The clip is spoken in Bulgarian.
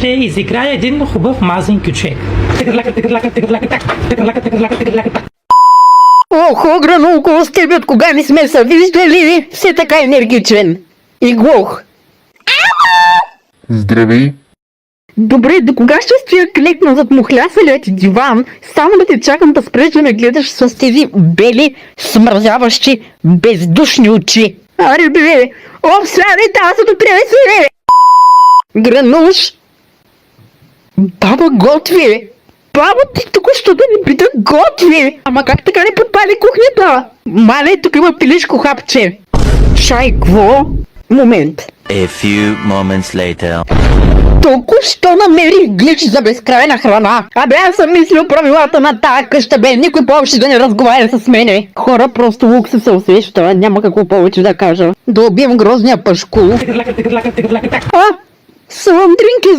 ще изиграя един хубав мазен кючек. Охо, гранулко, с тебе от кога не сме се виждали? Все така енергичен и глух. Здравей! Добре, до кога ще стоя клекна зад мухлясалият ти диван, само да те чакам да спреш да ме гледаш с тези бели, смързяващи, бездушни очи? Аре бе, обсрали тазото превесели! Грануш! Баба готви! Баба ти току-що да ни пита готви! Ама как така не подпали кухнята? Мале, тук има пилешко хапче. Чай, кво? Момент. A few moments later. Току-що намерих глич за безкрайна храна. Абе, аз съм мислил правилата на тая къща, бе, никой повече да не разговаря с мене. Хора, просто лук се усеща, няма какво повече да кажа. Да убием грозния пашкул. А, Слъндринки,